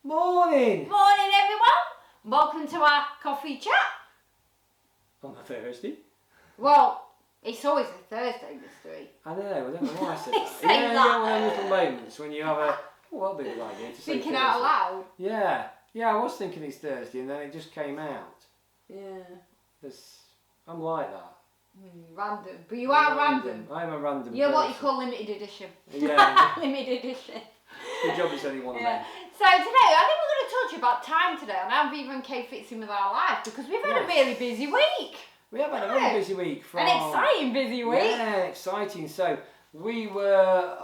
Morning! Morning everyone! Welcome to our coffee chat. On a Thursday. Well, it's always a Thursday, mystery. I know, I don't know why I said They that. say Yeah, that. you know, one of those little moments when you have a, well, that'd be a good idea to say Thinking Thursday. out loud. Yeah, I was thinking it's Thursday and then it just came out. Yeah. I'm like that. Random. But you are random. I'm a random You're what you person. call limited edition. Yeah. Limited edition. Good job it's only one of them. So today, I think we're going to talk to you about time today and how Viva and Kay fits in with our life because we've had a really busy week. We have had a very busy week. An exciting busy week. Yeah, exciting. So we were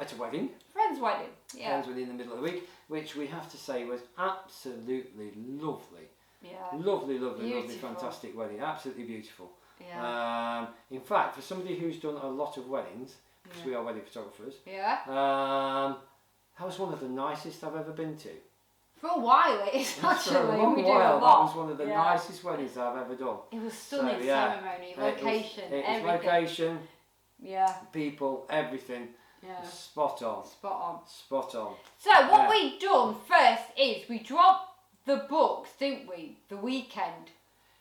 at a wedding. Friend's wedding. Yeah. Friend's wedding in the middle of the week, which we have to say was absolutely lovely. Yeah. Lovely, Beautiful. fantastic wedding. Absolutely beautiful. Yeah. In fact, for somebody who's done a lot of weddings, because we are wedding photographers, Yeah. that was one of the nicest I've ever been to. For a while it is For actually. a long we do while, a lot. that was one of the nicest weddings I've ever done. It was stunning So, yeah. ceremony, location, it was everything. location, Yeah. people, everything. Yeah. Spot on. Spot on. Spot on. So what we done first is we dropped the books, didn't we? The weekend.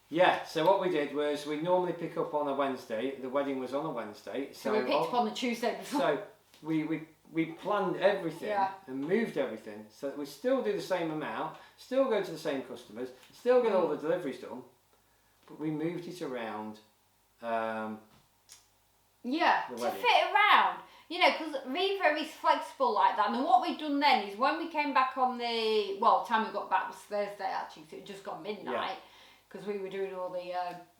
Yeah, so what we did was we normally pick up on a Wednesday. The wedding was on a Wednesday. So we picked up on the Tuesday before. So we planned everything and moved everything so that we still do the same amount, still go to the same customers, still get all the deliveries done, but we moved it around to wedding. fit around. You know, because Viva is flexible like that. And what we've done then is when we came back on the, well, time we got back was Thursday actually, so it just got midnight. Because we were doing all the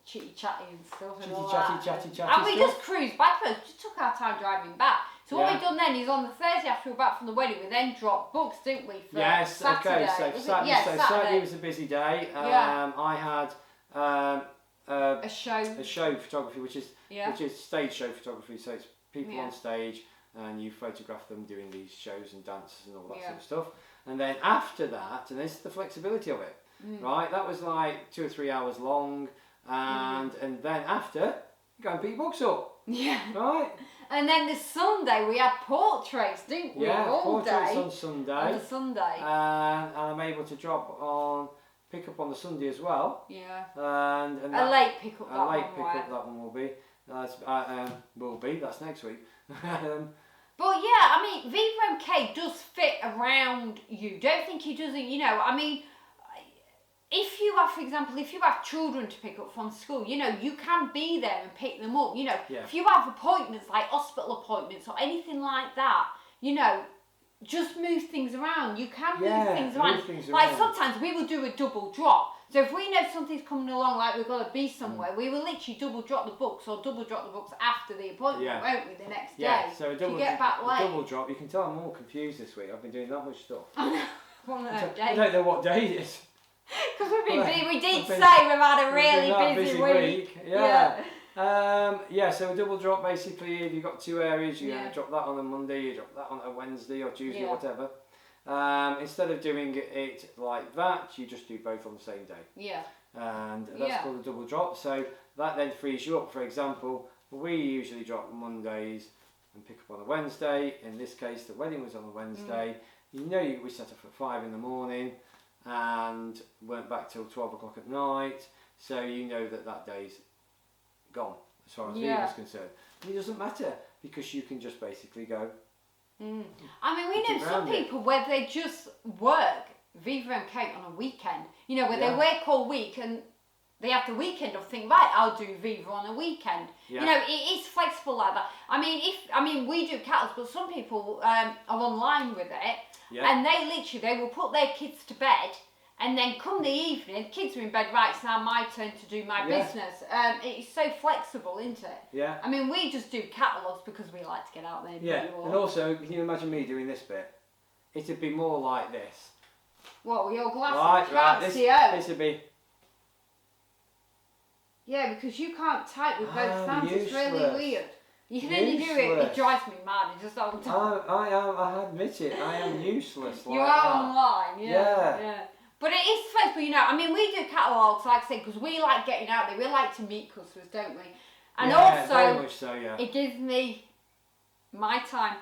chitty chatty and stuff and all that. Chatty And we stuff. just cruised back first, just took our time driving back. So what we've done then is on the Thursday after we were back from the wedding, we then dropped books, didn't we, for Saturday? Okay, so Saturday was a busy day. I had a show photography, which is stage show photography, so it's people on stage and you photograph them doing these shows and dances and all that sort of stuff. And then after that, and this is the flexibility of it, right? That was like 2 or 3 hours long, and then after, you go and pick your books up. Yeah. Right? And then the Sunday we had portraits, didn't we? Yeah, all portraits day. on Sunday. On the Sunday. And I'm able to pick up on the Sunday as well. Yeah. And a late pick up. That one will be. That's next week. But yeah, I mean, Viva and Kay does fit around you. Don't think he doesn't, you know, I mean, if you have, for example, if you have children to pick up from school, you know, you can be there and pick them up, you know. If you have appointments, like hospital appointments or anything like that, you know, just move things around. You can move things around. Like sometimes we will do a double drop. So if we know something's coming along, like we've got to be somewhere, we will literally double drop the books or double drop the books after the appointment, won't we, the next day? Yeah, so a double, get back late. double drop. You can tell I'm all confused this week. I've been doing that much stuff. One of those I days. don't know what day it is. Because we did say we've had a really busy week. So a double drop basically, if you've got 2 areas, you drop that on a Monday, you drop that on a Wednesday or Tuesday or whatever. Instead of doing it like that, you just do both on the same day. Yeah. And that's called a double drop. So that then frees you up. For example, we usually drop Mondays and pick up on a Wednesday. In this case, the wedding was on a Wednesday. You know, we set up at 5 in the morning and went back till 12 o'clock at night. So you know that day's gone as far as Viva's concerned. And it doesn't matter because you can just basically go. I mean, we know some people where they just work Viva and Kate on a weekend. You know, where they work all week and they have the weekend off. Think, right, I'll do Viva on a weekend. You know, it is flexible like that. I mean, we do cattle, but some people are online with it, and they will put their kids to bed. And then come the evening, the kids are in bed, right, it's now my turn to do my business. It's so flexible, isn't it? Yeah. I mean, we just do catalogues because we like to get out there and do all. And also, can you imagine me doing this bit? It'd be more like this. What, with your glasses? This would be... Yeah, because you can't type with both hands, it's really weird. You can only do it drives me mad, it just all the time. I admit it, I am useless like you are online, yeah. But it is flexible, you know. I mean, we do catalogues, like I said, because we like getting out there. We like to meet customers, don't we? And also, very much so, it gives me my time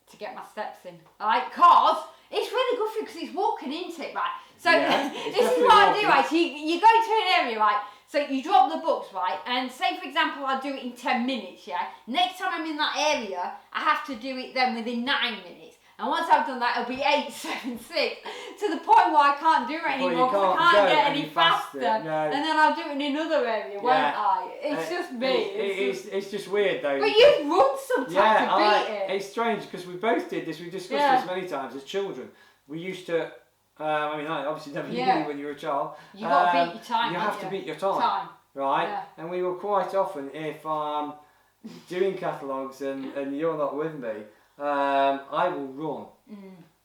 to get my steps in. Like, cause It's really good for you because it's walking into it, right? So Yeah, this is what I do, right? So you go to an area, right? So you drop the books, right? And say, for example, I do it in 10 minutes, yeah? Next time I'm in that area, I have to do it then within 9 minutes. And once I've done that, it'll be 8, 7, 6, to the point where I can't do it anymore because I can't get any faster. No. And then I'll do it in another area, won't I? It's just me. It's just weird though. But you run sometimes to beat it. It's strange because we both did this. We've discussed this many times as children. We used to. I mean, I obviously never knew you when you were a child. You got to beat your time. You have to beat your time. Right? Yeah. And we will quite often, if I'm doing catalogues and you're not with me, I will run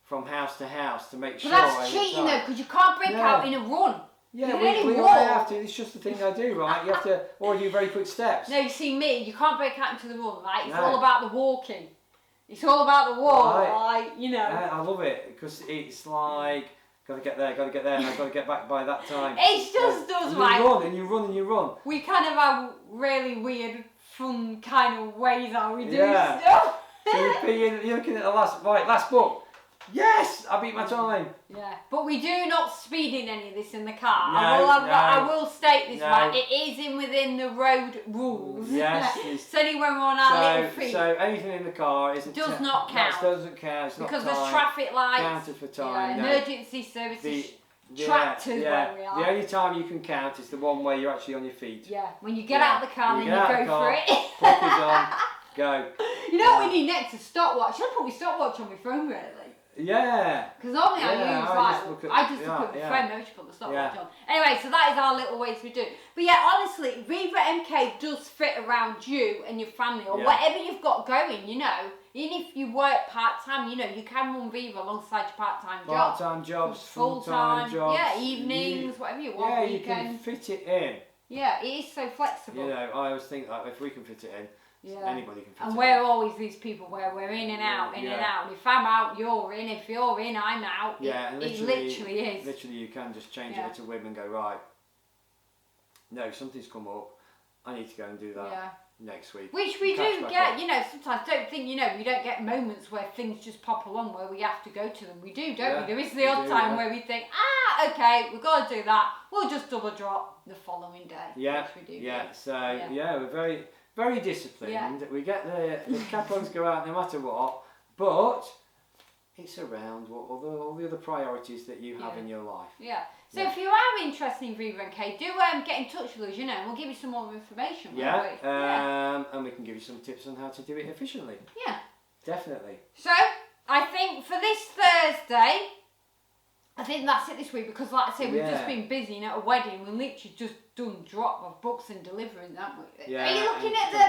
from house to house to make sure. But that's cheating though, because you can't break out in a run. Yeah, we have to. It's just the thing I do, right? You have to, or do very quick steps. No, you see me, you can't break out into the run, right? It's all about the walking. It's all about the walk, right? You know. Yeah, I love it because it's like. Gotta get there, and I've got to get back by that time. It's just us, right? You run. We kind of have really weird, fun kind of ways how we do stuff. So you're looking at the last book. Yes, I beat my time. Yeah, but we do not speed in any of this in the car. No, I will state this, right? It is within the road rules. Yes. It's only when we're on our little feet. So anything in the car does not count. Doesn't count. It's not because time. there's traffic lights. Counted for time. Emergency services. Tractors where we are. The only time you can count is the one where you're actually on your feet. Yeah, when you get out of the car, then you go for it. Pockets on, go. You know what we need next? A stopwatch. Should I put my stopwatch on my phone, really? Yeah. Because normally I just look at the phone. No, she put the stopwatch on. Anyway, so that is our little ways we do. But yeah, honestly, Viva MK does fit around you and your family or whatever you've got going. You know, even if you work part time, you know, you can run Viva alongside your part time job. Part time jobs, full time jobs. Yeah, evenings, whatever you want. Yeah, you can fit it in. Yeah, it is so flexible. You know, I always think that if we can fit it in. Anybody can fit and it we're in. always these people where we're in and out, in and out. And if I'm out, you're in. If you're in, I'm out. Yeah, and it literally is. Literally, you can just change it to whim and go, right, no, something's come up. I need to go and do that next week. Which we do get, you know, sometimes don't think, you know, we don't get moments where things just pop along where we have to go to them. We do, don't we? There is the odd time where we think, okay, we've got to do that. We'll just double drop the following day. Yeah, which we do. So, we're very... Very disciplined. Yeah. We get the catalogues go out no matter what, but it's around all the other priorities that you have in your life. Yeah. So if you are interested in Viva MK, do get in touch with us, you know, and we'll give you some more information. And we can give you some tips on how to do it efficiently. Yeah. Definitely. So I think for this Thursday, I think that's it this week because, like I say, we've just been busy, you know, at a wedding. We've literally just done drop of books and delivering, haven't we? Yeah. Are you looking at the...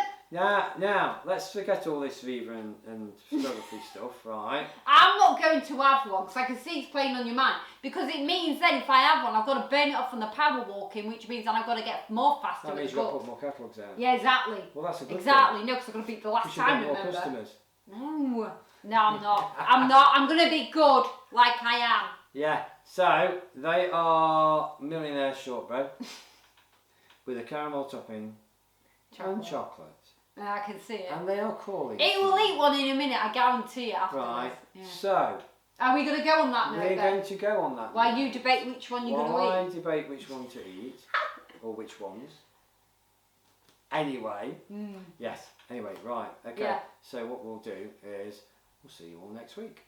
Now, let's forget all this Viva and photography stuff, right? I'm not going to have one because I can see it's playing on your mind. Because it means then if I have one, I've got to burn it off on the power walking, which means then I've got to get more faster. That means you've got to put more catalogues out. Yeah, exactly. Well, that's a good thing. No, because I've got to beat the last time, remember. More customers. No, I'm not. I'm going to be good like I am. Yeah, so they are Millionaire Shortbread with a caramel topping and chocolate. I can see it. And they are calling. It will eat one in a minute, I guarantee it after Right, this. So... Are we going to go on that note? We're going to go on that While you debate which one you're going to eat. While I debate which one to eat, or which ones. Anyway, yes, anyway, right, okay. Yeah. So what we'll do is, we'll see you all next week.